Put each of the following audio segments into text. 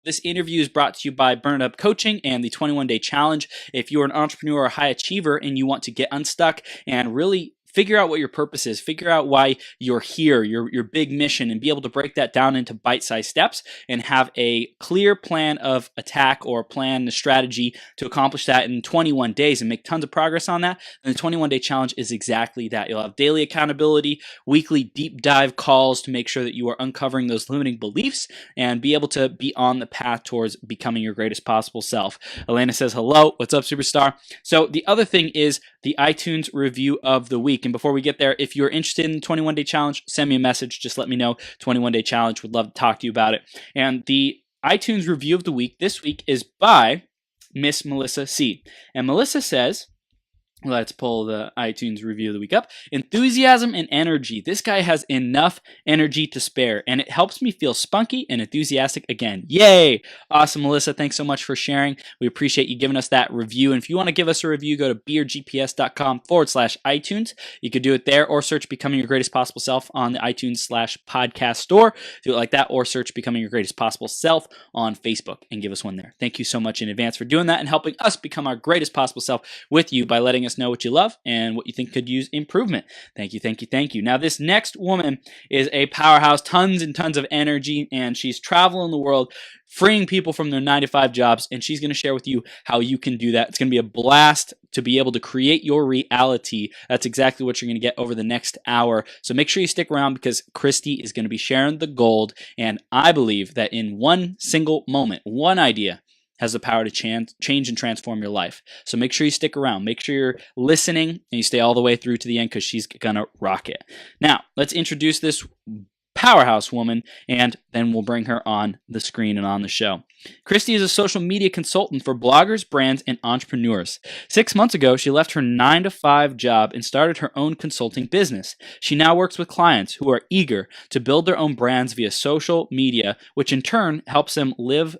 This interview is brought to you by Burn It Up Coaching and the 21-Day Challenge. If you're an entrepreneur or high achiever and you want to get unstuck and really figure out what your purpose is, figure out why you're here, your big mission, and be able to break that down into bite-sized steps and have a clear plan of attack or plan, a strategy to accomplish that in 21 days and make tons of progress on that, then the 21-Day Challenge is exactly that. You'll have daily accountability, weekly deep dive calls to make sure that you are uncovering those limiting beliefs and be able to be on the path towards becoming your greatest possible self. Elena says, hello, what's up, superstar? So the other thing is the iTunes review of the week. And before we get there, if you're interested in the 21-Day Challenge, send me a message. Just let me know. 21-Day Challenge. Would love to talk to you about it. And the iTunes review of the week this week is by Miss Melissa C. And Melissa says, let's pull the iTunes review of the week up. Enthusiasm and energy. This guy has enough energy to spare, and it helps me feel spunky and enthusiastic again. Yay! Awesome, Melissa. Thanks so much for sharing. We appreciate you giving us that review. And if you want to give us a review, go to beergps.com/iTunes. You could do it there or search Becoming Your Greatest Possible Self on the iTunes/podcast store. Do it like that or search Becoming Your Greatest Possible Self on Facebook and give us one there. Thank you so much in advance for doing that and helping us become our greatest possible self with you by letting us know what you love and what you think could use improvement. Thank you, thank you, thank you. Now, this next woman is a powerhouse, tons and tons of energy, and she's traveling the world, freeing people from their 9-to-5 jobs, and she's going to share with you how you can do that. It's going to be a blast to be able to create your reality. That's exactly what you're going to get over the next hour. So make sure you stick around because Christy is going to be sharing the gold, and I believe that in one single moment, one idea has the power to change and transform your life. So make sure you stick around. Make sure you're listening and you stay all the way through to the end because she's going to rock it. Now, let's introduce this powerhouse woman, and then we'll bring her on the screen and on the show. Christy is a social media consultant for bloggers, brands, and entrepreneurs. 6 months ago, she left her 9-to-5 job and started her own consulting business. She now works with clients who are eager to build their own brands via social media, which in turn helps them live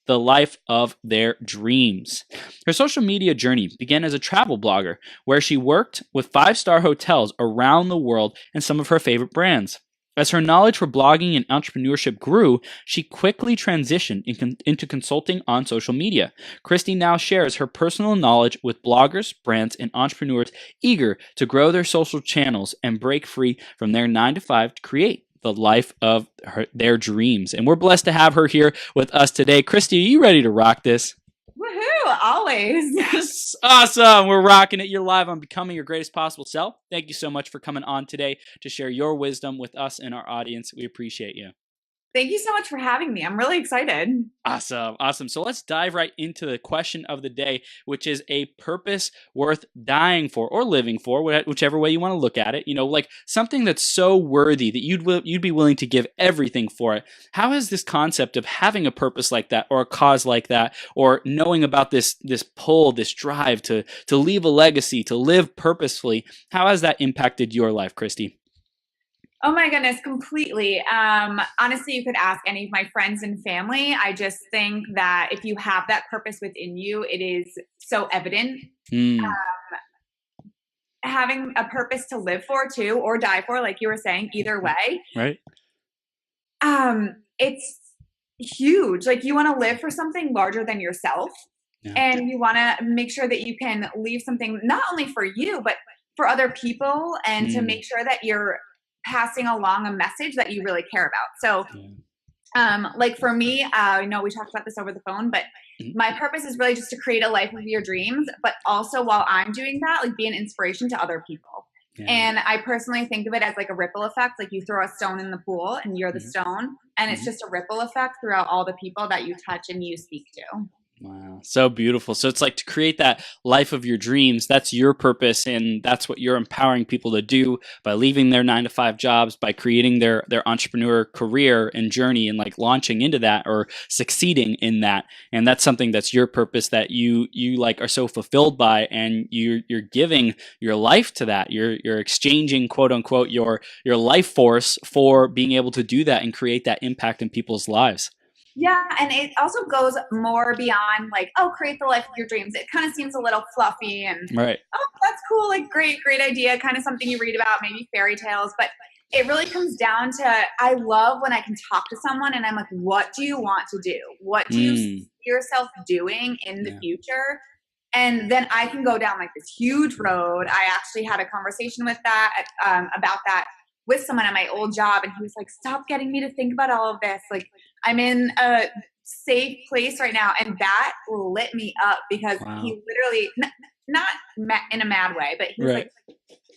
the life of their dreams. Her social media journey began as a travel blogger, where she worked with 5-star hotels around the world and some of her favorite brands. As her knowledge for blogging and entrepreneurship grew, she quickly transitioned into consulting on social media. Christy now shares her personal knowledge with bloggers, brands, and entrepreneurs eager to grow their social channels and break free from their 9-to-5 to create the life of their dreams. And we're blessed to have her here with us today. Christy, are you ready to rock this? Woohoo! Always. Yes. Awesome. We're rocking it. You're live on Becoming Your Greatest Possible Self. Thank you so much for coming on today to share your wisdom with us and our audience. We appreciate you. Thank you so much for having me. I'm really excited. Awesome. Awesome. So let's dive right into the question of the day, which is a purpose worth dying for or living for, whichever way you want to look at it. You know, like something that's so worthy that you'd be willing to give everything for it. How has this concept of having a purpose like that or a cause like that or knowing about this pull, this drive to leave a legacy, to live purposefully, how has that impacted your life, Christy? Oh my goodness, completely. Honestly, you could ask any of my friends and family. I just think that if you have that purpose within you, it is so evident. Having a purpose to live for too, or die for, like you were saying, either way. Right. It's huge. Like you want to live for something larger than yourself. Yeah. And you want to make sure that you can leave something not only for you, but for other people, and to make sure that you're passing along a message that you really care about. So, like for me, I know we talked about this over the phone, but my purpose is really just to create a life of your dreams, but also while I'm doing that, like be an inspiration to other people. Yeah. And I personally think of it as like a ripple effect. Like you throw a stone in the pool and you're the stone, and it's just a ripple effect throughout all the people that you touch and you speak to. Wow. So beautiful. So it's like to create that life of your dreams. That's your purpose. And that's what you're empowering people to do by leaving their 9-to-5 jobs, by creating their entrepreneur career and journey and like launching into that or succeeding in that. And that's something that's your purpose that you like are so fulfilled by, and you're giving your life to that. You're exchanging, quote unquote, your life force for being able to do that and create that impact in people's lives. Yeah, and it also goes more beyond like, oh, create the life of your dreams. It kind of seems a little fluffy and, Right. oh, that's cool, like great idea, kind of something you read about, maybe fairy tales, but it really comes down to, I love when I can talk to someone and I'm like, what do you want to do? What do you see yourself doing in the future? And then I can go down like this huge road. I actually had a conversation with that about that with someone at my old job, and he was like, stop getting me to think about all of this. Like, I'm in a safe place right now. And that lit me up because he literally, not in a mad way, but he was like,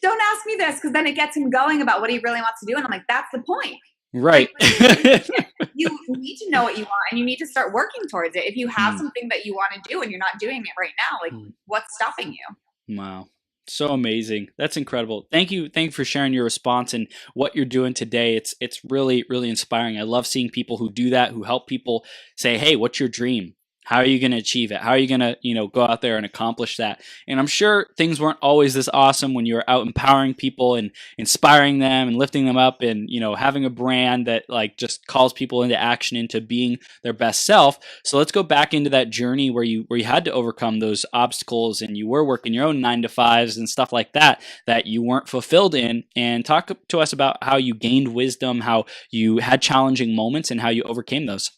don't ask me this, because then it gets him going about what he really wants to do. And I'm like, that's the point. Right. Like, you need to know what you want and you need to start working towards it. If you have something that you want to do and you're not doing it right now, like what's stopping you? Wow. So amazing. That's incredible. Thank you. Thank you for sharing your response and what you're doing today. It's really, really inspiring. I love seeing people who do that, who help people say, hey, what's your dream? How are you going to achieve it? How are you going to, go out there and accomplish that? And I'm sure things weren't always this awesome when you were out empowering people and inspiring them and lifting them up and, having a brand that like just calls people into action, into being their best self. So let's go back into that journey where you had to overcome those obstacles and you were working your own 9-to-5s and stuff like that you weren't fulfilled in, and talk to us about how you gained wisdom, how you had challenging moments and how you overcame those.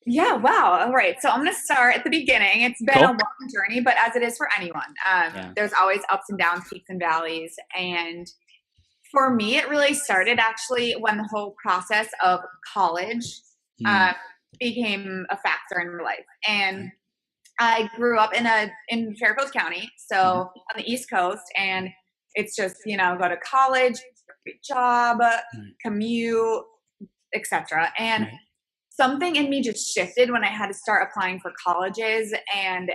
Yeah, wow. All right. So I'm going to start at the beginning. It's been a long journey, but as it is for anyone, there's always ups and downs, peaks and valleys. And for me, it really started actually when the whole process of college became a factor in my life. And I grew up in Fairfield County, so on the East Coast, and it's just, go to college, great job, commute, etc. And something in me just shifted when I had to start applying for colleges, and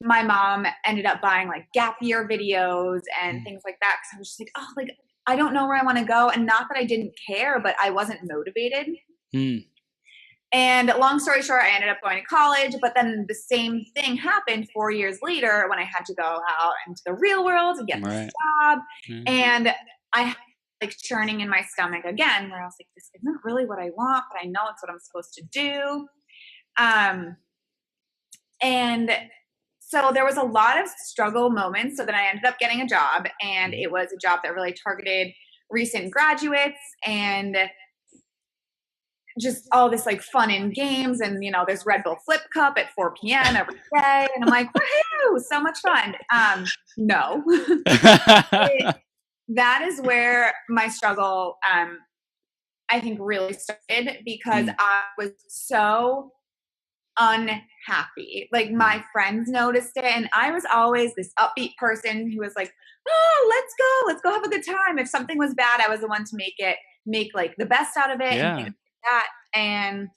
my mom ended up buying like gap year videos and things like that. Cause I was just like, oh, like, I don't know where I want to go. And not that I didn't care, but I wasn't motivated. And long story short, I ended up going to college, but then the same thing happened 4 years later when I had to go out into the real world and get this job. And I like churning in my stomach again, where I was like, this isn't really what I want, but I know it's what I'm supposed to do. And so there was a lot of struggle moments. So then I ended up getting a job, and it was a job that really targeted recent graduates and just all this like fun and games. And, there's Red Bull Flip Cup at 4 p.m. every day. And I'm like, woohoo, so much fun. No. That is where my struggle, I think, really started, because I was so unhappy. Like, my friends noticed it, and I was always this upbeat person who was like, oh, let's go have a good time. If something was bad, I was the one to make like the best out of it and things like that. And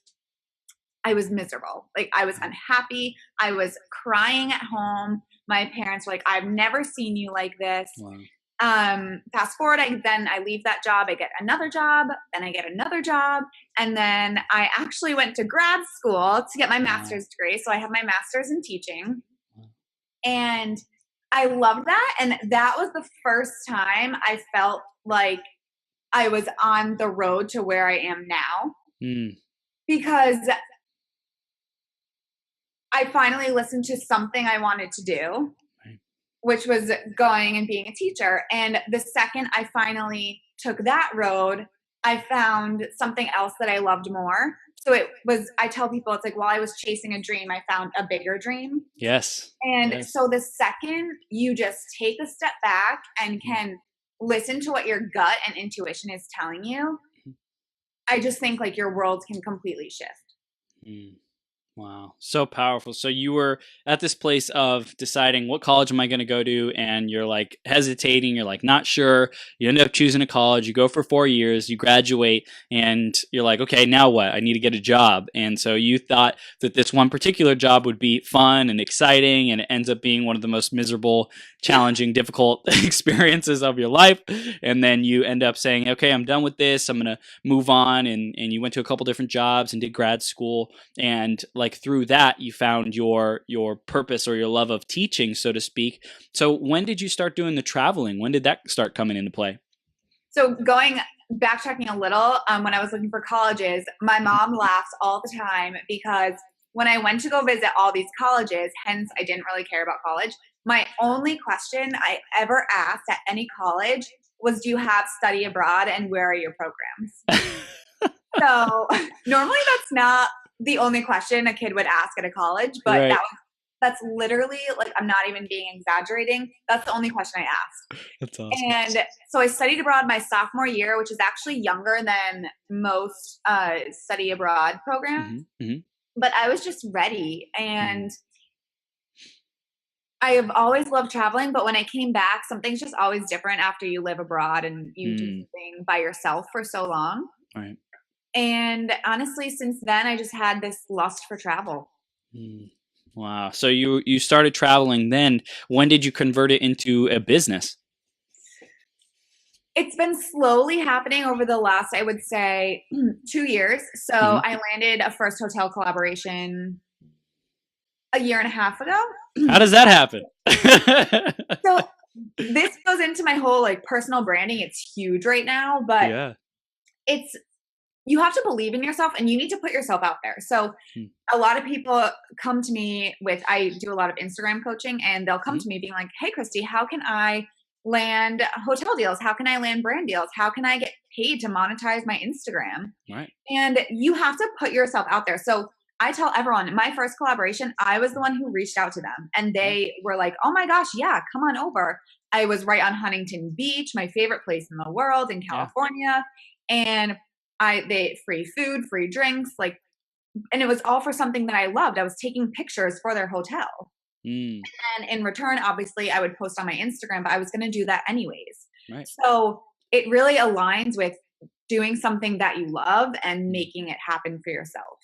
I was miserable. Like, I was unhappy. I was crying at home. My parents were like, I've never seen you like this. Wow. Fast forward, I leave that job, I get another job, then I get another job. And then I actually went to grad school to get my master's degree. So I have my master's in teaching, and I loved that. And that was the first time I felt like I was on the road to where I am now, because I finally listened to something I wanted to do, which was going and being a teacher. And the second I finally took that road, I found something else that I loved more. So I tell people, it's like, while I was chasing a dream, I found a bigger dream. Yes. And so the second you just take a step back and can listen to what your gut and intuition is telling you, I just think like your world can completely shift. Wow. So powerful. So you were at this place of deciding, what college am I going to go to? And you're like hesitating. You're like not sure. You end up choosing a college. You go for 4 years. You graduate. And you're like, okay, now what? I need to get a job. And so you thought that this one particular job would be fun and exciting. And it ends up being one of the most miserable, challenging, difficult experiences of your life. And then you end up saying, okay, I'm done with this. I'm going to move on. And you went to a couple different jobs and did grad school. And like through that, you found your purpose or your love of teaching, so to speak. So when did you start doing the traveling? When did that start coming into play? So going backtracking a little, when I was looking for colleges, my mom laughs all the time because when I went to go visit all these colleges, hence I didn't really care about college, my only question I ever asked at any college was, do you have study abroad and where are your programs? So normally that's not the only question a kid would ask at a college, but Right. that's literally, like, I'm not even being exaggerating. That's the only question I asked. That's awesome. And so I studied abroad my sophomore year, which is actually younger than most study abroad programs. But I was just ready. And I have always loved traveling, but when I came back, something's just always different after you live abroad and you do something by yourself for so long. Right. And honestly, since then, I just had this lust for travel. Wow. So you started traveling then. When did you convert it into a business? It's been slowly happening over the last, I would say, 2 years. So I landed a first hotel collaboration a year and a half ago. How does that happen? So this goes into my whole like personal branding. It's huge right now, but it's, you have to believe in yourself and you need to put yourself out there. So a lot of people come to me with, I do a lot of Instagram coaching, and they'll come to me being like, hey, Christy, how can I land hotel deals? How can I land brand deals? How can I get paid to monetize my Instagram? Right. And you have to put yourself out there. So I tell everyone, my first collaboration, I was the one who reached out to them, and they were like, oh my gosh, yeah, come on over. I was right on Huntington Beach, my favorite place in the world in California. And they free food, free drinks, like, and it was all for something that I loved. I was taking pictures for their hotel. And in return, obviously I would post on my Instagram, but I was going to do that anyways. Right. So it really aligns with doing something that you love and making it happen for yourself.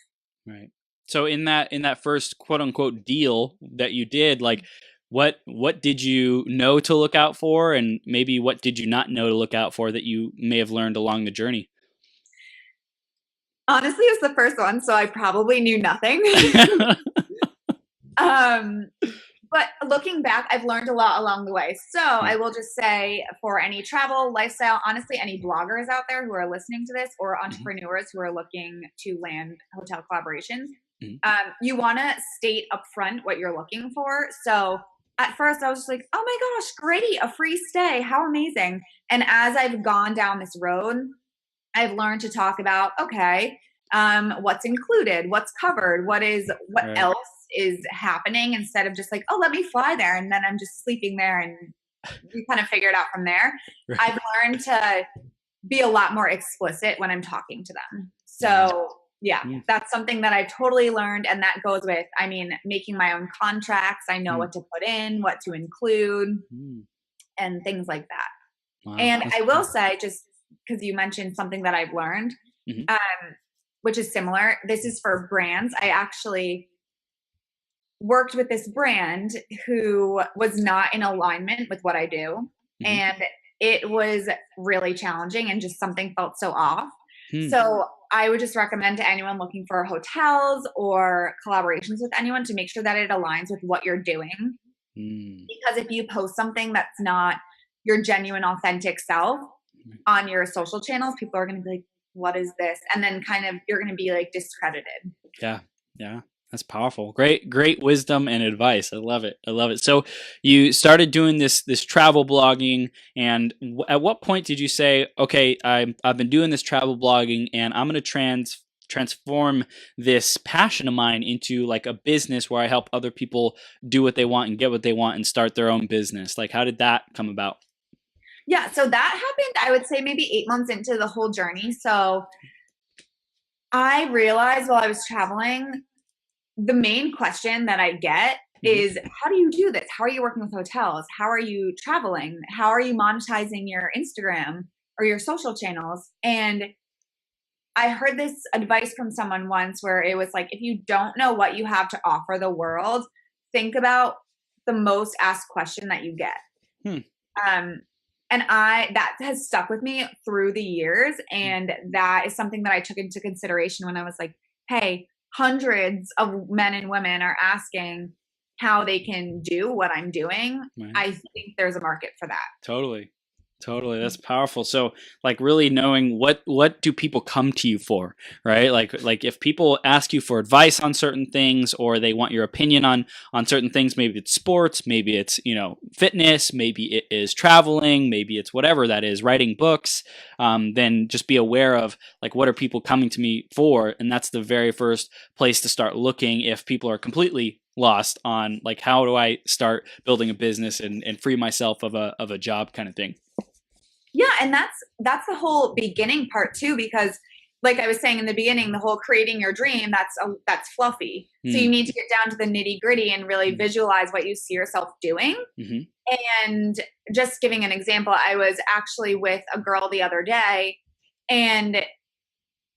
Right. So in that first quote unquote deal that you did, like what did you know to look out for, and maybe what did you not know to look out for that you may have learned along the journey? Honestly, it was the first one, so I probably knew nothing. But looking back, I've learned a lot along the way. So I will just say, for any travel, lifestyle, honestly, any bloggers out there who are listening to this, or entrepreneurs who are looking to land hotel collaborations, you want to state upfront what you're looking for. So at first I was just like, oh my gosh, great, a free stay, how amazing. And as I've gone down this road, I've learned to talk about, okay, what's included, what's covered, what else is happening, instead of just like, oh, let me fly there and then I'm just sleeping there, and you kind of figure it out from there. Right. I've learned to be a lot more explicit when I'm talking to them. So yeah, that's something that I've totally learned. And that goes with, I mean, making my own contracts. I know what to put in, what to include, and things like that. Wow, and I will say, just because you mentioned something that I've learned, which is similar. This is for brands. I actually worked with this brand who was not in alignment with what I do. And it was really challenging, and just something felt so off. So I would just recommend to anyone looking for hotels or collaborations with anyone to make sure that it aligns with what you're doing. Because if you post something that's not your genuine, authentic self on your social channels, people are going to be like, what is this? And then kind of, you're going to be like discredited. Yeah. Yeah. That's powerful. Great wisdom and advice. I love it. So you started doing this travel blogging, and at what point did you say, okay, I've been doing this travel blogging, and I'm going to transform this passion of mine into like a business where I help other people do what they want and get what they want and start their own business? Like, how did that come about? Yeah, so that happened, I would say, maybe 8 months into the whole journey. So I realized while I was traveling, the main question that I get is, how do you do this? How are you working with hotels? How are you traveling? How are you monetizing your Instagram or your social channels? And I heard this advice from someone once where it was like, if you don't know what you have to offer the world, think about the most asked question that you get. And that has stuck with me through the years. And that is something that I took into consideration when I was like, hey, hundreds of men and women are asking how they can do what I'm doing. Right. I think there's a market for that. Totally. Totally. That's powerful. So like really knowing what do people come to you for, right? Like if people ask you for advice on certain things or they want your opinion on certain things, maybe it's sports, maybe it's, fitness, maybe it is traveling, maybe it's whatever that is, writing books, then just be aware of like what are people coming to me for? And that's the very first place to start looking if people are completely lost on like how do I start building a business and free myself of a job kind of thing. Yeah, and that's the whole beginning part too, because like I was saying in the beginning, the whole creating your dream, that's fluffy. So you need to get down to the nitty gritty and really visualize what you see yourself doing. And just giving an example, I was actually with a girl the other day, and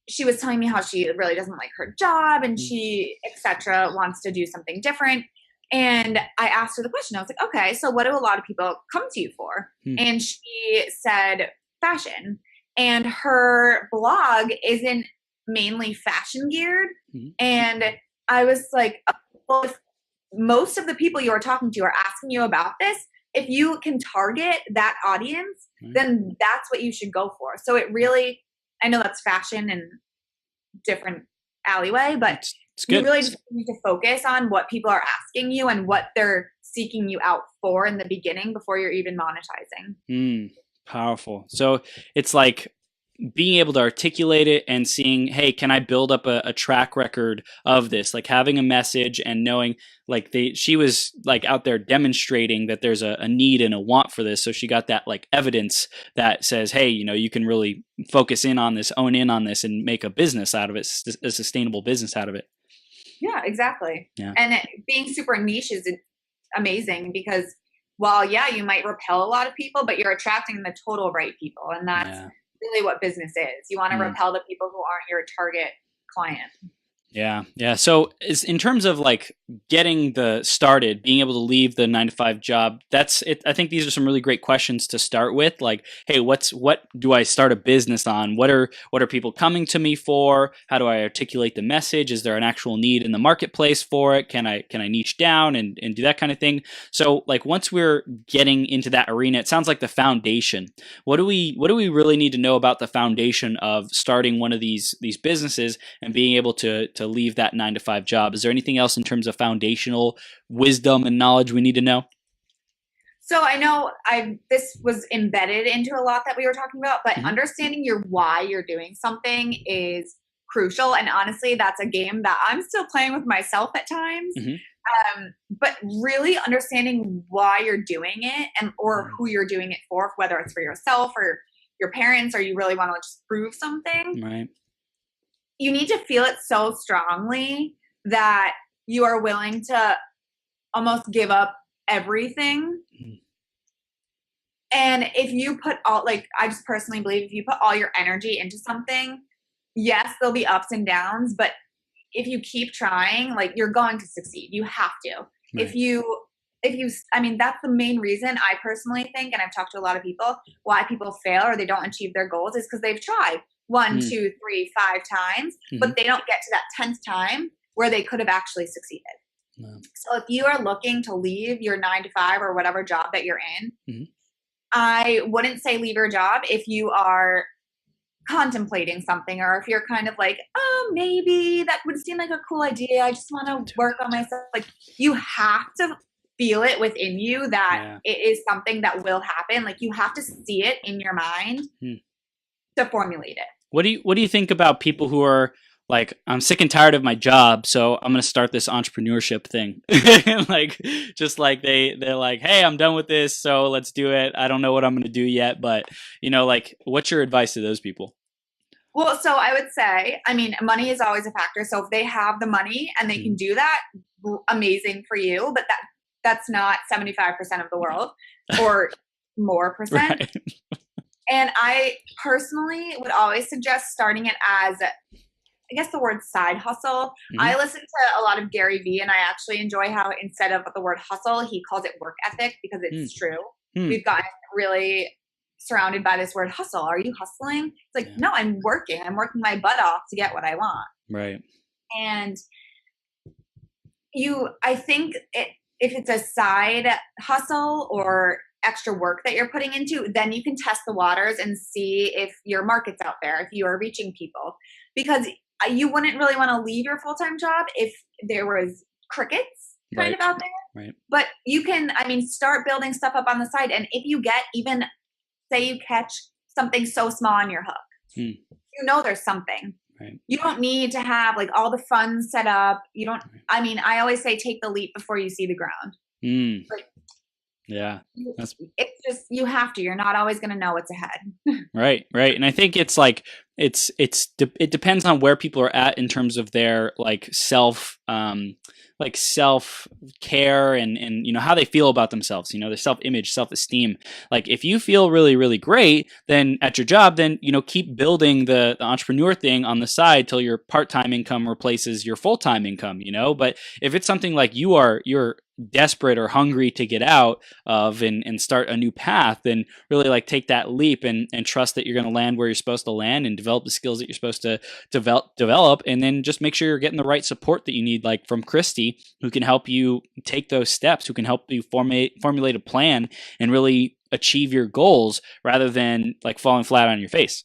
she was telling me how she really doesn't like her job and she, etc., wants to do something different. And I asked her the question. I was like, okay, so what do a lot of people come to you for? And she said fashion. And her blog isn't mainly fashion geared. And I was like, well, if most of the people you are talking to are asking you about this, if you can target that audience, then that's what you should go for. So it really, I know that's fashion and different alleyway, but you really just need to focus on what people are asking you and what they're seeking you out for in the beginning before you're even monetizing. Powerful. So it's like being able to articulate it and seeing, hey, can I build up a track record of this? Like having a message and knowing like she was like out there demonstrating that there's a need and a want for this. So she got that like evidence that says, hey, you can really focus in on this, own in on this and make a business out of it, a sustainable business out of it. Yeah, exactly. Yeah. And being super niche is amazing because while, you might repel a lot of people, but you're attracting the total right people. And that's really what business is. You want to repel the people who aren't your target client. Yeah. So in terms of like getting started, being able to leave the 9-to-5 job, that's it. I think these are some really great questions to start with. Like, hey, what do I start a business on? What are people coming to me for? How do I articulate the message? Is there an actual need in the marketplace for it? Can I niche down and do that kind of thing? So like once we're getting into that arena, it sounds like the foundation. What do we really need to know about the foundation of starting one of these businesses and being able to leave that 9-to-5 job? Is there anything else in terms of foundational wisdom and knowledge we need to know? So I know this was embedded into a lot that we were talking about, but understanding your why you're doing something is crucial. And honestly, that's a game that I'm still playing with myself at times. But really understanding why you're doing it or who you're doing it for, whether it's for yourself or your parents, or you really want to just prove something. Right. You need to feel it so strongly that you are willing to almost give up everything. And if you put I just personally believe if you put all your energy into something, yes, there'll be ups and downs, but if you keep trying, like you're going to succeed. You have to. Right. If you, that's the main reason I personally think, and I've talked to a lot of people, why people fail or they don't achieve their goals is because they've tried 1, 2, 3, 5 times, but they don't get to that 10th time where they could have actually succeeded. So if you are looking to leave your 9-to-5 or whatever job that you're in, I wouldn't say leave your job if you are contemplating something, or if you're kind of like, oh, maybe that would seem like a cool idea. I just want to work on myself. Like you have to feel it within you that it is something that will happen. Like you have to see it in your mind to formulate it. What do you think about people who are like, I'm sick and tired of my job, so I'm going to start this entrepreneurship thing. Like, just like they're like, hey, I'm done with this, so let's do it. I don't know what I'm going to do yet, but like, what's your advice to those people? Well, so I would say, money is always a factor. So if they have the money and they can do that, amazing for you. But that's not 75% of the world or more percent. Right. And I personally would always suggest starting it as, I guess the word side hustle. I listen to a lot of Gary Vee, and I actually enjoy how instead of the word hustle, he calls it work ethic because it's true. We've gotten really surrounded by this word hustle. Are you hustling? It's like, no, I'm working. I'm working my butt off to get what I want. Right. And I think if it's a side hustle or extra work that you're putting into, then you can test the waters and see if your market's out there, if you are reaching people. Because you wouldn't really want to leave your full-time job if there was crickets kind of out there. Right. But you can, start building stuff up on the side. And if you get even, say you catch something so small on your hook, you know there's something. Right. You don't need to have like all the funds set up. You don't, I always say take the leap before you see the ground. Like, yeah. It's just, you have to, you're not always going to know what's ahead. Right. And I think it's like, it depends on where people are at in terms of their self care and how they feel about themselves, their self-image, self-esteem. Like if you feel really, really great, then at your job, then, keep building the entrepreneur thing on the side till your part-time income replaces your full-time income, but if it's something like you're desperate or hungry to get out of and start a new path, then really take that leap and trust that you're going to land where you're supposed to land and develop the skills that you're supposed to develop, and then just make sure you're getting the right support that you need, like from Christy, who can help you take those steps, who can help you formulate a plan and really achieve your goals rather than falling flat on your face.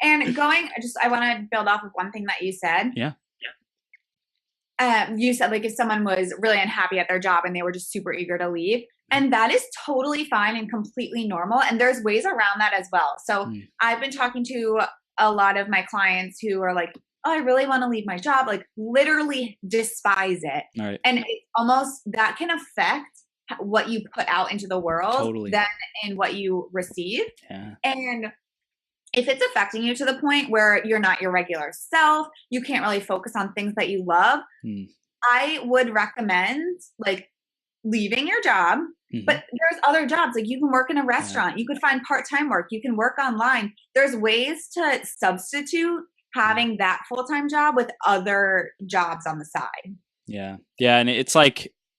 And I want to build off of one thing that you said. Yeah. You said if someone was really unhappy at their job and they were just super eager to leave, and that is totally fine and completely normal. And there's ways around that as well. So I've been talking to a lot of my clients who are like, oh, I really want to leave my job, literally despise it. Right. And it almost, that can affect what you put out into the world then and what you receive. Yeah. And if it's affecting you to the point where you're not your regular self, you can't really focus on things that you love, I would recommend leaving your job. But there's other jobs. You can work in a restaurant. You could find part-time work. You can work online. There's ways to substitute having that full-time job with other jobs on the side. Yeah. Yeah. And it's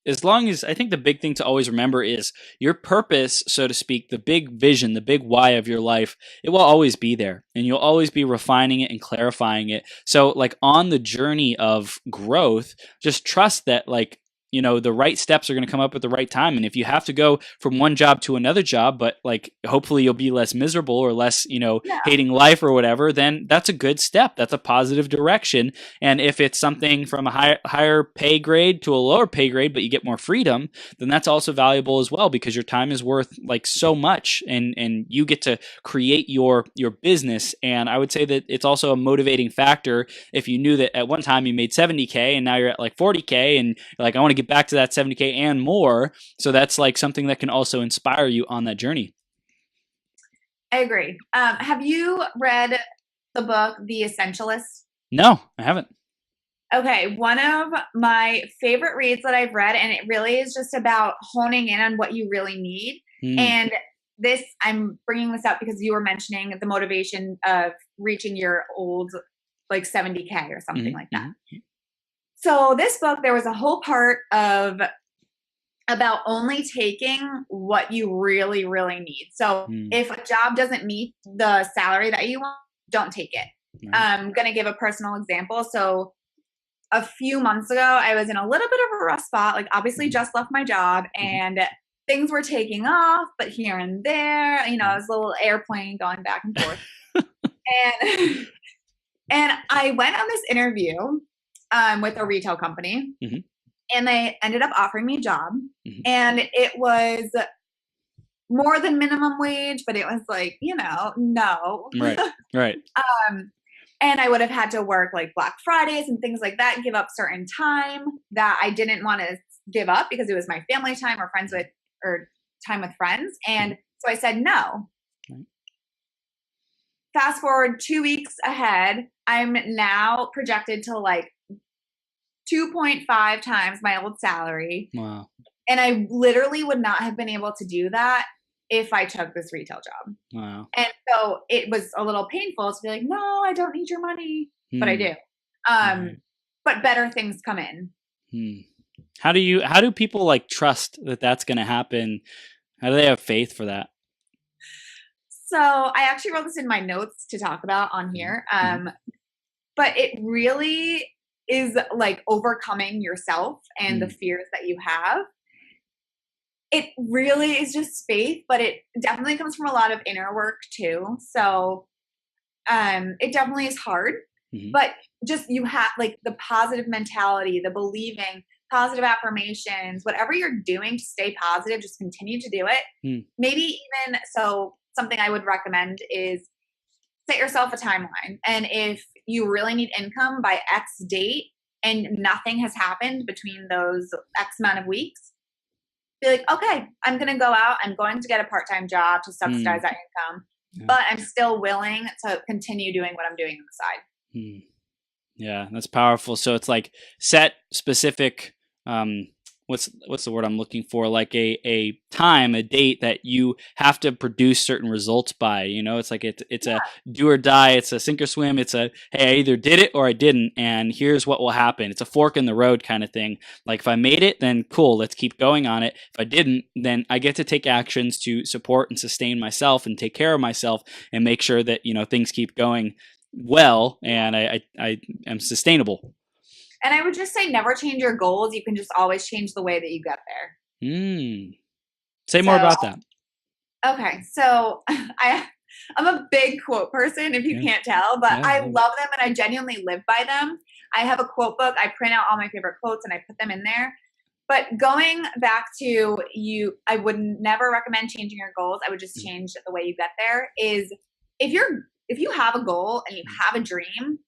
as long as, I think the big thing to always remember is your purpose, so to speak, the big vision, the big why of your life, it will always be there and you'll always be refining it and clarifying it. So on the journey of growth, just trust that the right steps are going to come up at the right time. And if you have to go from one job to another job, but hopefully you'll be less miserable or less, hating life or whatever, then that's a good step. That's a positive direction. And if it's something from a higher pay grade to a lower pay grade, but you get more freedom, then that's also valuable as well, because your time is worth so much and you get to create your business. And I would say that it's also a motivating factor if you knew that at one time you made $70K and now you're at $40K and I want to get back to that $70K and more. So that's something that can also inspire you on that journey. I agree. Have you read the book, The Essentialist? No, I haven't. Okay. One of my favorite reads that I've read, and it really is just about honing in on what you really need. And I'm bringing this up because you were mentioning the motivation of reaching your old, 70K or something like that. So this book, there was a whole part about only taking what you really, really need. So if a job doesn't meet the salary that you want, don't take it. I'm going to give a personal example. So a few months ago, I was in a little bit of a rough spot, obviously just left my job and things were taking off, but here and there, it was a little airplane going back and forth. and I went on this interview with a retail company, and they ended up offering me a job, and it was more than minimum wage, but it was no. Right. And I would have had to work Black Fridays and things like that, give up certain time that I didn't want to give up because it was my family time or time with friends. And so I said no. Fast forward 2 weeks ahead, I'm now projected to 2.5 times my old salary. Wow. And I literally would not have been able to do that if I took this retail job. Wow. And so it was a little painful to be no, I don't need your money, but I do. But better things come in. How do people trust that that's going to happen? How do they have faith for that? So I actually wrote this in my notes to talk about on here. But it really is overcoming yourself and the fears that you have. it really is just faith, but it definitely comes from a lot of inner work too. So it definitely is hard, but just you have like the positive mentality, the believing, positive affirmations, whatever you're doing to stay positive, just continue to do it. Maybe even so, something I would recommend is set yourself a timeline. And if you really need income by X date and nothing has happened between those X amount of weeks, be like, okay, I'm going to go out. I'm going to get a part-time job to subsidize that income, but I'm still willing to continue doing what I'm doing on the side. Yeah, that's powerful. So it's like set specific, what's the word I'm looking for? Like a time, a date that you have to produce certain results by. You know, it's like it's a do or die. It's a sink or swim. It's a, hey, I either did it or I didn't, and here's what will happen. It's a fork in the road kind of thing. Like if I made it, then cool, let's keep going on it. If I didn't, then I get to take actions to support and sustain myself and take care of myself and make sure that, you know, things keep going well and I am sustainable. And I would just say never change your goals. You can just always change the way that you get there. Say more about that. Okay. So I'm a big quote person, if you can't tell, but I love them and I genuinely live by them. I have a quote book. I print out all my favorite quotes and I put them in there. But going back to I would never recommend changing your goals. I would just change the way you get there. Is if you have a goal and you have a dream,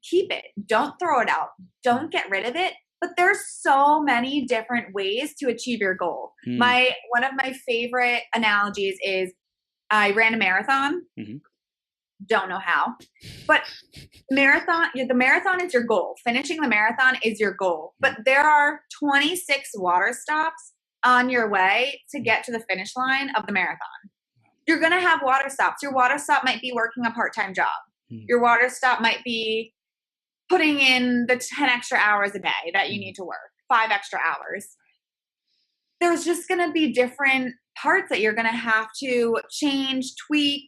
keep it. Don't throw it out. Don't get rid of it. But there's so many different ways to achieve your goal. One of my favorite analogies is I ran a marathon. Don't know how, but the marathon is your goal. Finishing the marathon is your goal. But there are 26 water stops on your way to get to the finish line of the marathon. You're going to have water stops. Your water stop might be working a part-time job. Your water stop might be putting in the 10 extra hours a day that you need to work, 5 extra hours. There's just going to be different parts that you're going to have to change, tweak.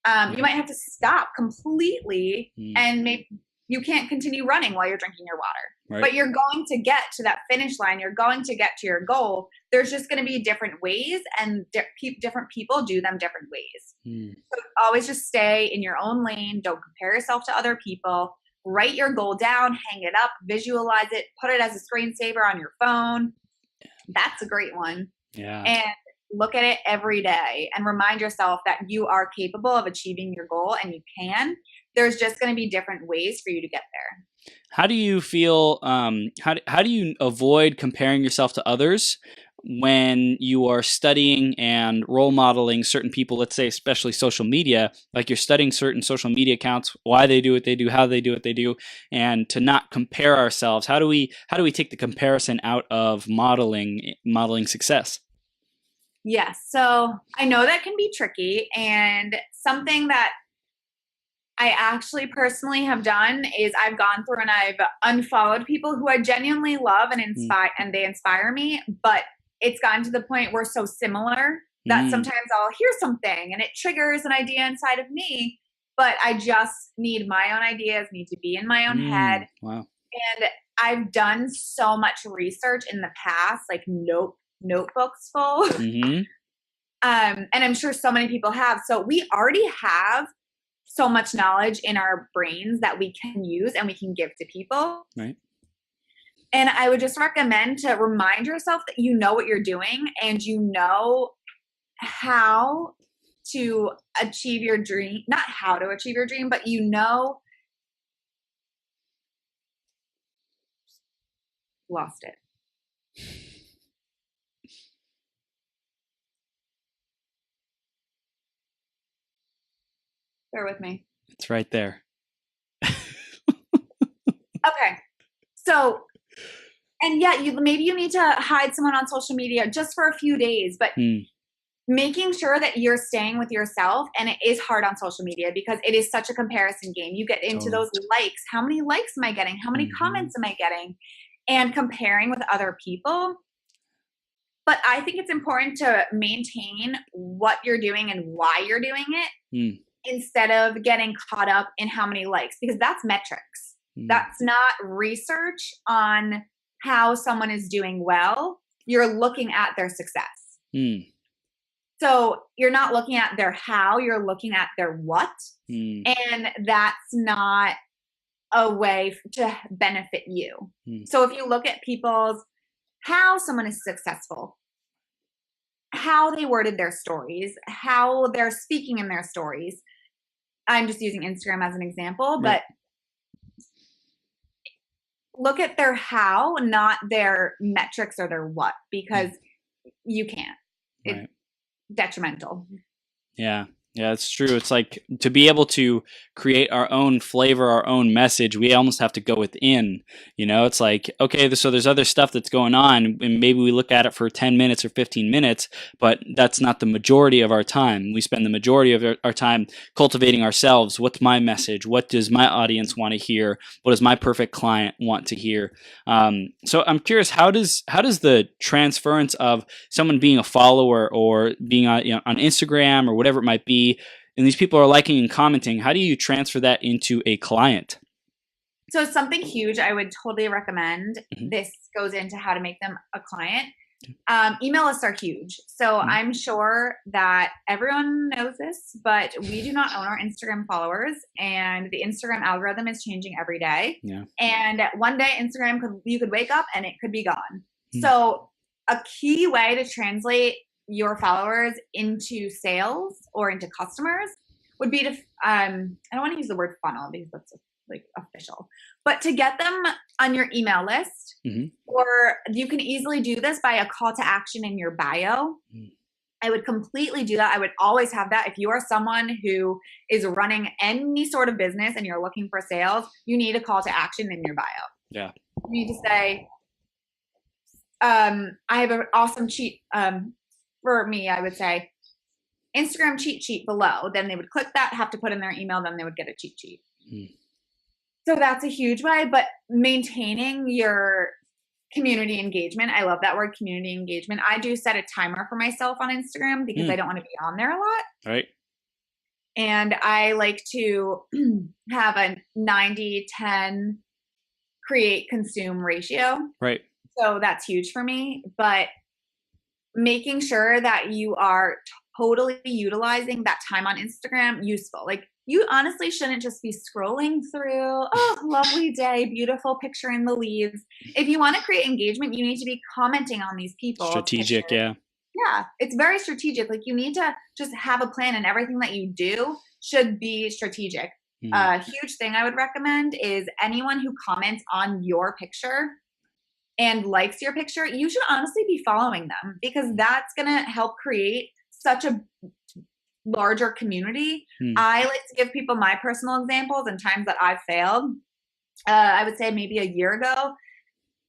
You might have to stop completely and maybe you can't continue running while you're drinking your water. Right. But you're going to get to that finish line. You're going to get to your goal. There's just going to be different ways and different people do them different ways. So always just stay in your own lane. Don't compare yourself to other people. Write your goal down, hang it up, visualize it, put it as a screensaver on your phone. That's a great one. Yeah. And look at it every day and remind yourself that you are capable of achieving your goal and you can. There's just going to be different ways for you to get there. How do you feel, how do you avoid comparing yourself to others when you are studying and role modeling certain people, let's say especially social media, like you're studying certain social media accounts, why they do what they do, how they do what they do, and to not compare ourselves? How do we take the comparison out of modeling success? Yes. So I know that can be tricky, and something that I actually personally have done is I've gone through and I've unfollowed people who I genuinely love and inspire, and they inspire me, but it's gotten to the point where so similar that sometimes I'll hear something and it triggers an idea inside of me, but I just need my own ideas, need to be in my own head. Wow. And I've done so much research in the past, like notebooks full. And I'm sure so many people have. So we already have so much knowledge in our brains that we can use and we can give to people. Right. And I would just recommend to remind yourself that you know what you're doing and you know how to achieve your dream, not how to achieve your dream, but you know, lost it. Bear with me. It's right there. Okay. So, and yeah, maybe you need to hide someone on social media just for a few days, but making sure that you're staying with yourself. And it is hard on social media because it is such a comparison game. You get into those likes. How many likes am I getting? How many comments am I getting? And comparing with other people. But I think it's important to maintain what you're doing and why you're doing it instead of getting caught up in how many likes, because that's metrics. That's not research on how someone is doing well. You're looking at their success. So you're not looking at their how, you're looking at their what. And that's not a way to benefit you. So if you look at people's how someone is successful, how they worded their stories, how they're speaking in their stories. I'm just using Instagram as an example, but look at their how, not their metrics or their what, because you can't. It's detrimental. Yeah. Yeah, it's true. It's like to be able to create our own flavor, our own message, we almost have to go within, it's like, okay, so there's other stuff that's going on and maybe we look at it for 10 minutes or 15 minutes, but that's not the majority of our time. We spend the majority of our time cultivating ourselves. What's my message? What does my audience want to hear? What does my perfect client want to hear? So I'm curious, how does the transference of someone being a follower or being on Instagram or whatever it might be, and these people are liking and commenting, how do you transfer that into a client? So something huge I would totally recommend. This goes into how to make them a client. Email lists are huge. So I'm sure that everyone knows this, but we do not own our Instagram followers, and the Instagram algorithm is changing every day. Yeah. And one day Instagram you could wake up and it could be gone. So a key way to translate your followers into sales or into customers would be to, I don't want to use the word funnel because that's like official, but to get them on your email list, or you can easily do this by a call to action in your bio. I would completely do that. I would always have that. If you are someone who is running any sort of business and you're looking for sales, you need a call to action in your bio. Yeah. You need to say, I have an awesome cheat, for me, I would say Instagram cheat sheet below. Then they would click that, have to put in their email, then they would get a cheat sheet. So that's a huge way, but maintaining your community engagement. I love that word, community engagement. I do set a timer for myself on Instagram because I don't want to be on there a lot. Right. And I like to have a 90-10 create consume ratio. Right. So that's huge for me, but making sure that you are totally utilizing that time on Instagram useful. Like you honestly shouldn't just be scrolling through, oh, lovely day, beautiful picture in the leaves. If you want to create engagement, you need to be commenting on these people. Strategic, yeah. Yeah, it's very strategic. Like you need to just have a plan, and everything that you do should be strategic. A huge thing I would recommend is anyone who comments on your picture and likes your picture, you should honestly be following them, because that's going to help create such a larger community. I like to give people my personal examples and times that I've failed. I would say maybe a year ago,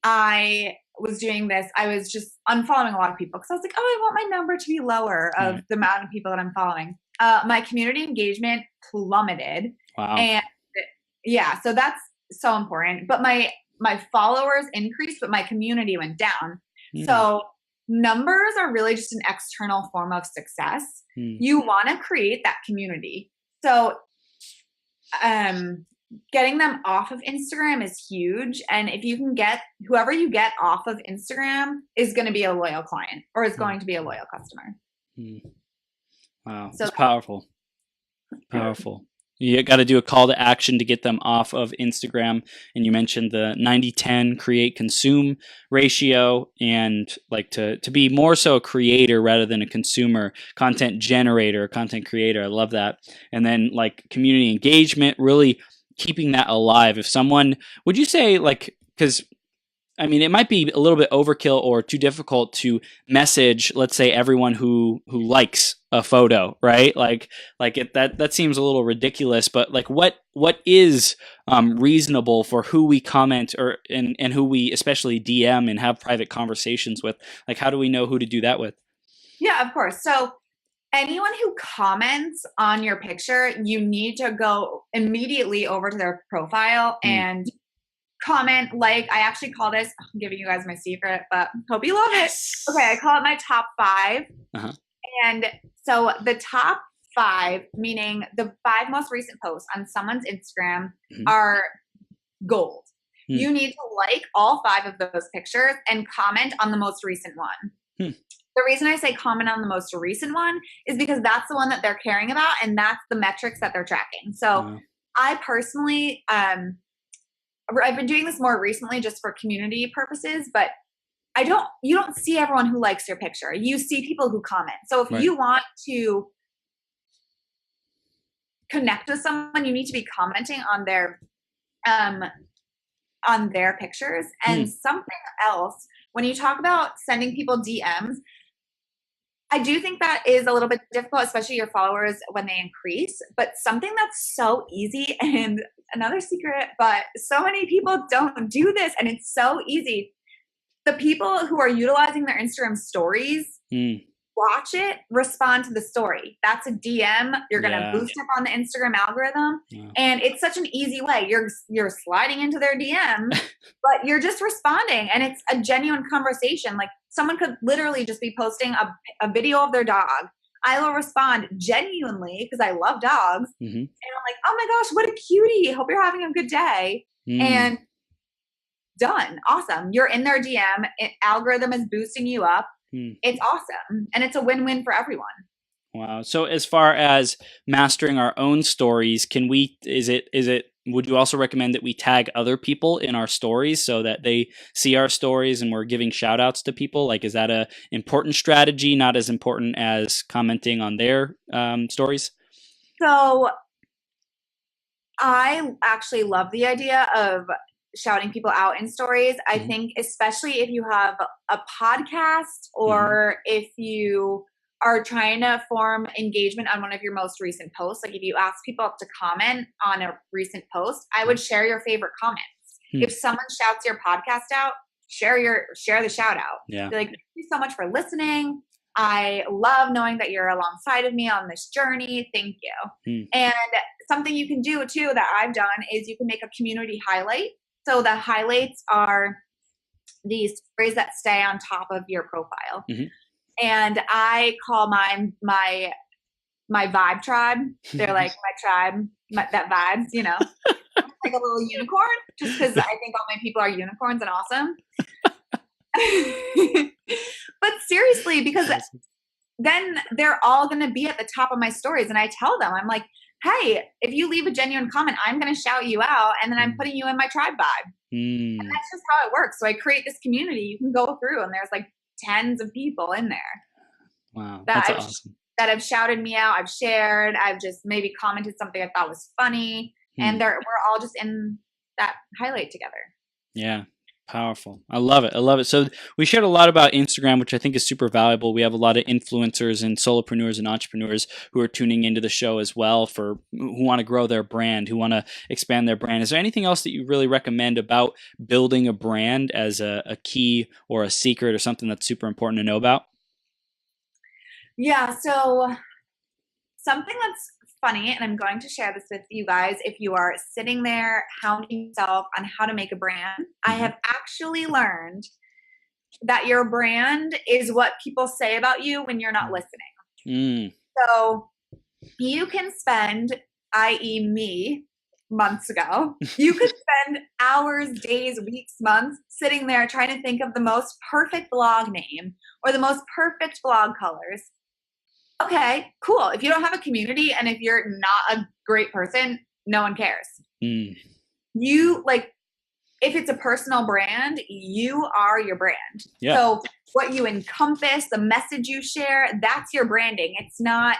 I was doing this. I was just unfollowing a lot of people because I was like, oh, I want my number to be lower of the amount of people that I'm following. My community engagement plummeted. Wow. And yeah, so that's so important. But my followers increased, but my community went down. So numbers are really just an external form of success. You want to create that community. So getting them off of Instagram is huge. And if you can get whoever you get off of Instagram is going to be a loyal client or is going to be a loyal customer. Wow. So that's powerful. Powerful. You got to do a call to action to get them off of Instagram. And you mentioned the 90-10 create consume ratio, and like to be more so a creator rather than a consumer, content generator, content creator. I love that. And then like community engagement, really keeping that alive. If someone, would you say like, because I mean, it might be a little bit overkill or too difficult to message, let's say, everyone who likes a photo, right? That seems a little ridiculous. But like, what is reasonable for who we comment or and who we especially DM and have private conversations with? Like, how do we know who to do that with? Yeah, of course. So anyone who comments on your picture, you need to go immediately over to their profile and comment. Like, I actually call this, I'm giving you guys my secret, but hope you love it. Okay, I call it my top 5. And so the top 5, meaning the 5 most recent posts on someone's Instagram are gold. You need to like all 5 of those pictures and comment on the most recent one. The reason I say comment on the most recent one is because that's the one that they're caring about, and that's the metrics that they're tracking. So I personally, I've been doing this more recently just for community purposes, but you don't see everyone who likes your picture. You see people who comment. So if you want to connect with someone, you need to be commenting on their pictures. And something else, when you talk about sending people DMs, I do think that is a little bit difficult, especially your followers when they increase. But something that's so easy, and another secret, but so many people don't do this, and it's so easy. The people who are utilizing their Instagram stories, watch it, respond to the story. That's a DM. You're going to boost up on the Instagram algorithm. And it's such an easy way. You're sliding into their DM, but you're just responding. And it's a genuine conversation. Like someone could literally just be posting a video of their dog. I will respond genuinely because I love dogs. And I'm like, oh my gosh, what a cutie. Hope you're having a good day. And done. Awesome. You're in their DM. Algorithm is boosting you up. It's awesome. And it's a win-win for everyone. Wow. So as far as mastering our own stories, would you also recommend that we tag other people in our stories so that they see our stories and we're giving shout outs to people? Like, is that a important strategy? Not as important as commenting on their stories? So I actually love the idea of shouting people out in stories. I think especially if you have a podcast or if you are trying to form engagement on one of your most recent posts, like if you ask people to comment on a recent post, I would share your favorite comments. If someone shouts your podcast out, share the shout out. Be like, thank you so much for listening. I love knowing that you're alongside of me on this journey. Thank you. And something you can do too that I've done is you can make a community highlight. So the highlights are these stories that stay on top of your profile. And I call mine my vibe tribe. They're like my tribe, that vibes, you know, like a little unicorn, just because I think all my people are unicorns and awesome. But seriously, because then they're all going to be at the top of my stories. And I tell them, I'm like, hey, if you leave a genuine comment, I'm going to shout you out, and then I'm putting you in my tribe vibe. And that's just how it works. So I create this community. You can go through, and there's like tens of people in there. Wow, that's awesome. That have shouted me out. I've shared. I've just maybe commented something I thought was funny, and we're all just in that highlight together. Yeah. Powerful. I love it. So we shared a lot about Instagram, which I think is super valuable. We have a lot of influencers and solopreneurs and entrepreneurs who are tuning into the show as well who want to grow their brand, who want to expand their brand. Is there anything else that you really recommend about building a brand as a key or a secret or something that's super important to know about? Yeah. So something that's funny, and I'm going to share this with you guys. If you are sitting there hounding yourself on how to make a brand, I have actually learned that your brand is what people say about you when you're not listening. So you can spend, i.e. me, months ago, you could spend hours, days, weeks, months sitting there trying to think of the most perfect blog name or the most perfect blog colors. Okay, cool. If you don't have a community and if you're not a great person, no one cares. You if it's a personal brand, you are your brand. So what you encompass, the message you share, that's your branding. It's not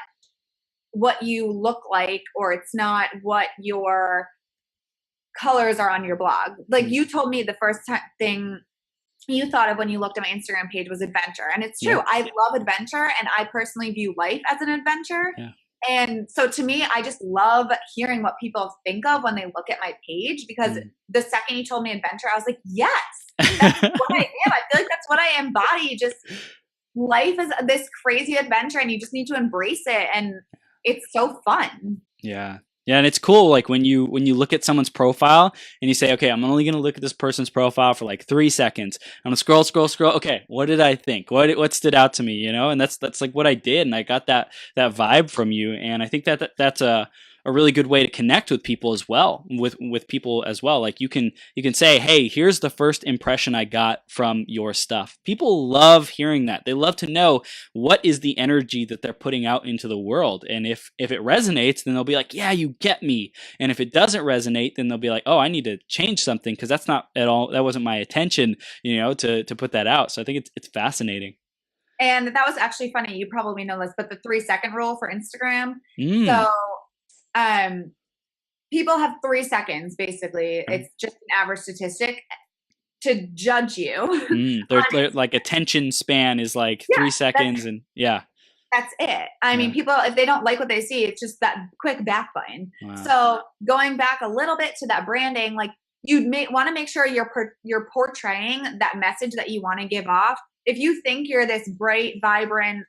what you look like, or it's not what your colors are on your blog. Like you told me the first thing you thought of when you looked at my Instagram page was adventure. And it's true. I love adventure, and I personally view life as an adventure. And so to me, I just love hearing what people think of when they look at my page, because the second you told me adventure, I was like, yes, that's what I am. I feel like that's what I embody. Just life is this crazy adventure, and you just need to embrace it. And it's so fun. Yeah. Yeah, and it's cool, like when you look at someone's profile and you say, okay, I'm only going to look at this person's profile for like 3 seconds. I'm going to scroll. Okay, what did I think? What stood out to me, you know? And that's like what I did, and I got that vibe from you, and I think that's a a really good way to connect with people as well, with people as well. Like you can say, hey, here's the first impression I got from your stuff. People love hearing that. They love to know what is the energy that they're putting out into the world. And if it resonates, then they'll be like, yeah, you get me. And if it doesn't resonate, then they'll be like, oh, I need to change something because that's not at all, that wasn't my intention, to put that out. So I think it's fascinating. And that was actually funny. You probably know this, but the 3-second rule for Instagram. So, people have 3 seconds, basically. It's just an average statistic to judge you. Their like attention span is like 3 seconds, and that's it. I mean, people, if they don't like what they see, it's just that quick back button. Wow. So going back a little bit to that branding, like you want to make sure you're portraying that message that you want to give off. If you think you're this bright, vibrant,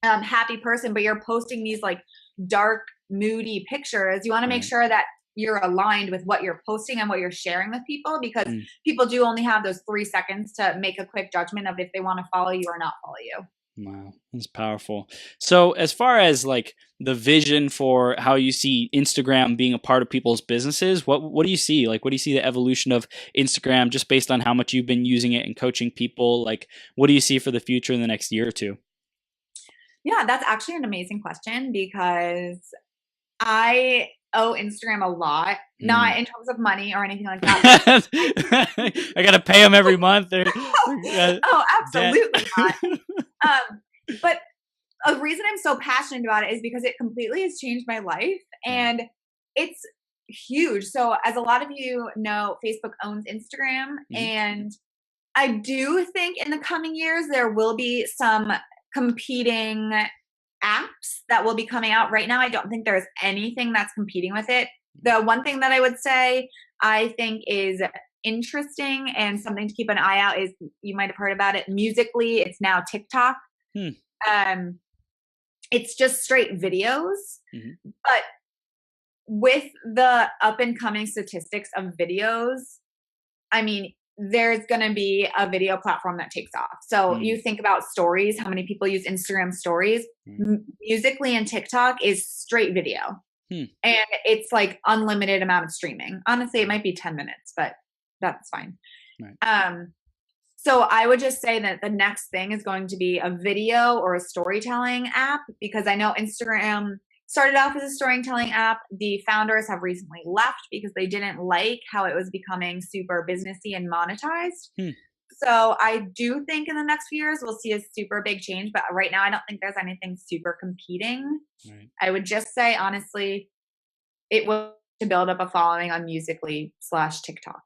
happy person, but you're posting these like dark, moody pictures, you want to make sure that you're aligned with what you're posting and what you're sharing with people, because people do only have those 3 seconds to make a quick judgment of if they want to follow you or not follow you. Wow, that's powerful. So as far as like the vision for how you see Instagram being a part of people's businesses, what do you see? Like, what do you see the evolution of Instagram just based on how much you've been using it and coaching people? Like, what do you see for the future in the next year or two? Yeah, that's actually an amazing question, because I owe Instagram a lot, not in terms of money or anything like that. I got to pay them every month. Oh, absolutely not. But a reason I'm so passionate about it is because it completely has changed my life, and it's huge. So as a lot of you know, Facebook owns Instagram, and I do think in the coming years there will be some competing apps that will be coming out. Right now, I don't think there's anything that's competing with it. The one thing that I would say I think is interesting and something to keep an eye out is, you might have heard about it, Musically. It's now TikTok. It's just straight videos, but with the up and coming statistics of videos, I mean, there's going to be a video platform that takes off. So you think about stories, how many people use Instagram stories, Musically and TikTok is straight video. And it's like unlimited amount of streaming. Honestly, it might be 10 minutes, but that's fine. Right. So I would just say that the next thing is going to be a video or a storytelling app, because I know Instagram started off as a storytelling app. The founders have recently left because they didn't like how it was becoming super businessy and monetized. So I do think in the next few years we'll see a super big change, but right now I don't think there's anything super competing. Right. I would just say, honestly, it will to build up a following on Musically / TikTok.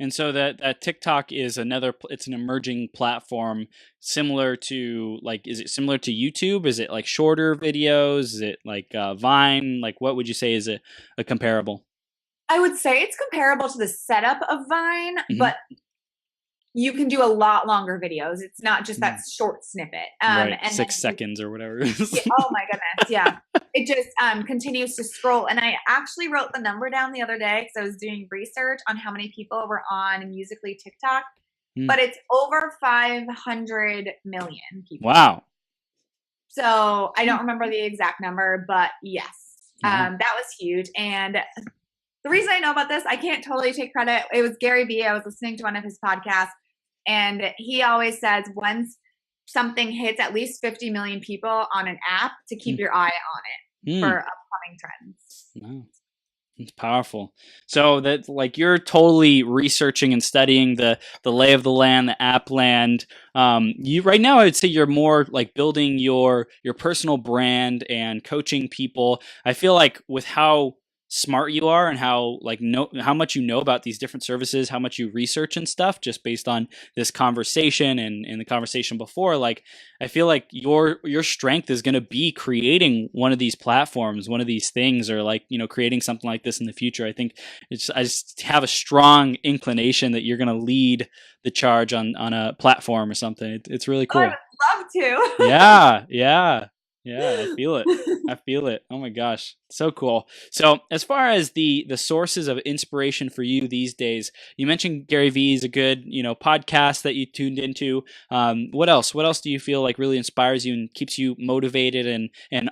And so that TikTok is it's an emerging platform similar to, like, is it similar to YouTube? Is it like shorter videos? Is it like Vine? Like, what would you say is a comparable? I would say it's comparable to the setup of Vine, but you can do a lot longer videos. It's not just that short snippet. Right, and 6 seconds or whatever it is. Oh my goodness, yeah. It just continues to scroll. And I actually wrote the number down the other day because I was doing research on how many people were on Musically TikTok. But it's over 500 million people. Wow. So I don't remember the exact number, but yes, that was huge. And the reason I know about this, I can't totally take credit. It was Gary Vee. I was listening to one of his podcasts, and he always says once something hits at least 50 million people on an app, to keep your eye on it for upcoming trends. Wow. It's powerful. So that, like, you're totally researching and studying the lay of the land, the app land. You right now, I would say you're more like building your personal brand and coaching people. I feel like with how smart you are and how much you know about these different services, how much you research and stuff, just based on this conversation and the conversation before, like, I feel like your strength is going to be creating one of these platforms, one of these things, or like, creating something like this in the future. I think I just have a strong inclination that you're going to lead the charge on a platform or something. It's really cool. I would love to. Yeah. I feel it. Oh my gosh. So cool. So as far as the sources of inspiration for you these days, you mentioned Gary Vee is a good, podcast that you tuned into. What else? What else do you feel like really inspires you and keeps you motivated and in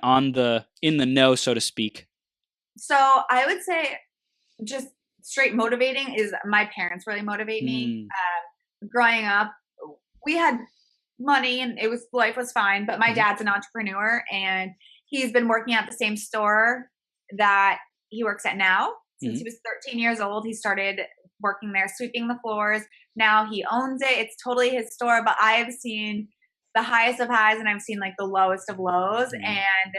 the know, so to speak? So I would say just straight motivating is my parents really motivate me. Growing up, we had money and life was fine, but my dad's an entrepreneur and he's been working at the same store that he works at now since he was 13 years old. He started working there, sweeping the floors. Now he owns it. It's totally his store, but I've seen the highest of highs and I've seen like the lowest of lows. And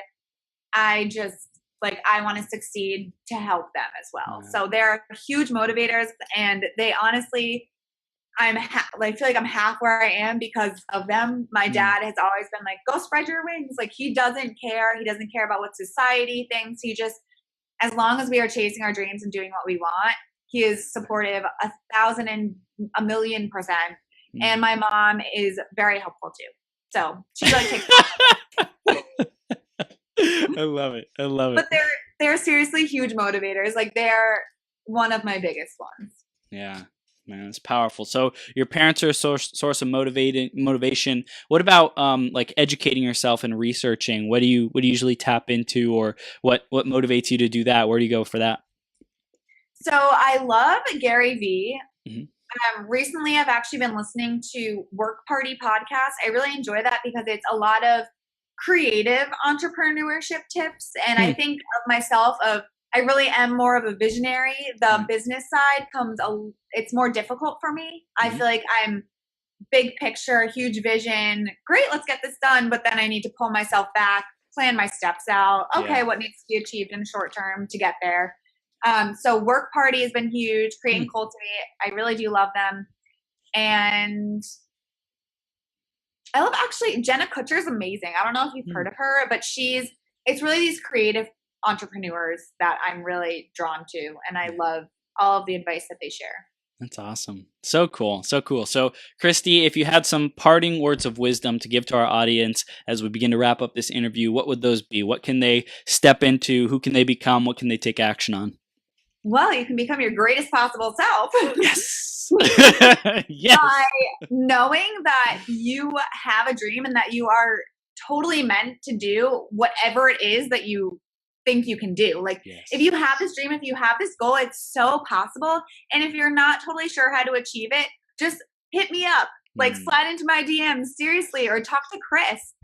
I just I want to succeed to help them as well. So they're huge motivators, and they honestly, I feel like I'm half where I am because of them. My dad has always been like, go spread your wings. Like, he doesn't care. He doesn't care about what society thinks. He just, as long as we are chasing our dreams and doing what we want, he is supportive 1,000 and 1,000,000%. And my mom is very helpful too. So she like takes I love it. I love it. But they're seriously huge motivators. Like, they're one of my biggest ones. Yeah, man, it's powerful. So your parents are a source of motivation. What about like educating yourself and researching? What do you usually tap into, or what motivates you to do that? Where do you go for that? So I love Gary Vee. Recently, I've actually been listening to Work Party podcast. I really enjoy that because it's a lot of creative entrepreneurship tips. And I think of myself I really am more of a visionary. The business side it's more difficult for me. I feel like I'm big picture, huge vision. Great, let's get this done. But then I need to pull myself back, plan my steps out. Okay, what needs to be achieved in the short term to get there? So Work Party has been huge. Create and Cultivate. I really do love them. And I love Jenna Kutcher's amazing. I don't know if you've heard of her, but it's really these creative entrepreneurs that I'm really drawn to. And I love all of the advice that they share. That's awesome. So cool. So cool. So Christy, if you had some parting words of wisdom to give to our audience as we begin to wrap up this interview, what would those be? What can they step into? Who can they become? What can they take action on? Well, you can become your greatest possible self. Yes. Yes. By knowing that you have a dream and that you are totally meant to do whatever it is that you think you can do. Like, if you have this dream, if you have this goal, it's so possible. And if you're not totally sure how to achieve it, just hit me up. Like, slide into my DMs, seriously, or talk to Chris.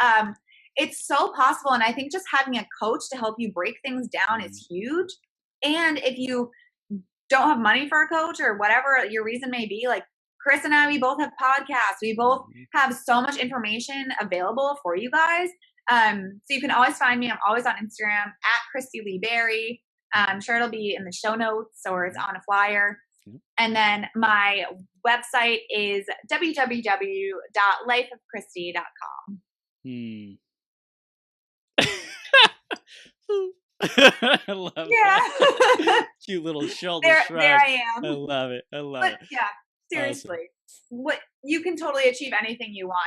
It's so possible. And I think just having a coach to help you break things down is huge. And if you don't have money for a coach or whatever your reason may be, like Chris and I, we both have podcasts. We both have so much information available for you guys. So you can always find me. I'm always on Instagram at Christy Leigh Barre. I'm sure it'll be in the show notes or it's on a flyer. And then my website is www.lifeofchristy.com. I love that. Cute little shoulder shrug. There I am. I love it. I love it. Yeah, seriously. Awesome. You can totally achieve anything you want.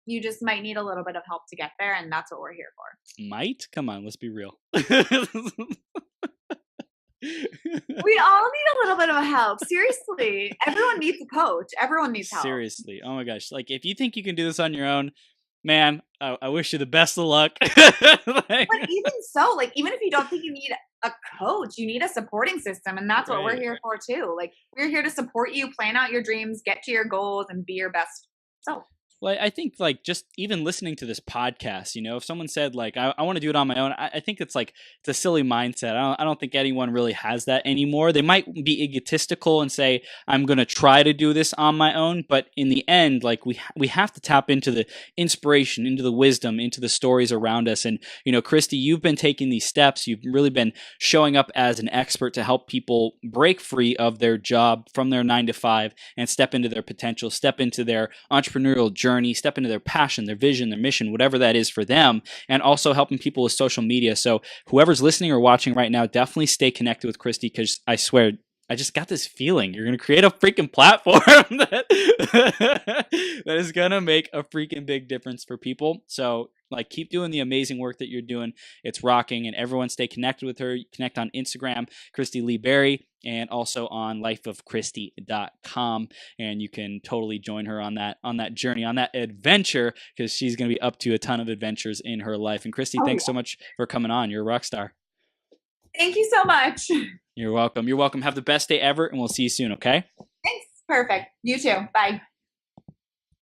You just might need a little bit of help to get there, and that's what we're here for. Might? Come on, let's be real. We all need a little bit of help. Seriously. Everyone needs a coach. Everyone needs help. Seriously. Oh my gosh. Like, if you think you can do this on your own, man, I wish you the best of luck. But even so, like, even if you don't think you need a coach, you need a supporting system. And that's what we're here for too. Like, we're here to support you, plan out your dreams, get to your goals, and be your best self. Well, I think like just even listening to this podcast, you know, if someone said like, I want to do it on my own, I think it's like, it's a silly mindset. I don't think anyone really has that anymore. They might be egotistical and say, I'm going to try to do this on my own. But in the end, like we have to tap into the inspiration, into the wisdom, into the stories around us. And, you know, Christy, you've been taking these steps. You've really been showing up as an expert to help people break free of their job from their 9-to-5 and step into their potential, step into their entrepreneurial journey, step into their passion, their vision, their mission, whatever that is for them, and also helping people with social media. So whoever's listening or watching right now, definitely stay connected with Christy, because I swear, I just got this feeling you're going to create a freaking platform that is going to make a freaking big difference for people. So like, keep doing the amazing work that you're doing. It's rocking, and everyone stay connected with her. Connect on Instagram, Christy Leigh Barre, and also on lifeofchristy.com. And you can totally join her on that journey, on that adventure, because she's going to be up to a ton of adventures in her life. And Christy, thanks so much for coming on. You're a rock star. Thank you so much. You're welcome. You're welcome. Have the best day ever, and we'll see you soon, okay? Thanks. Perfect. You too. Bye.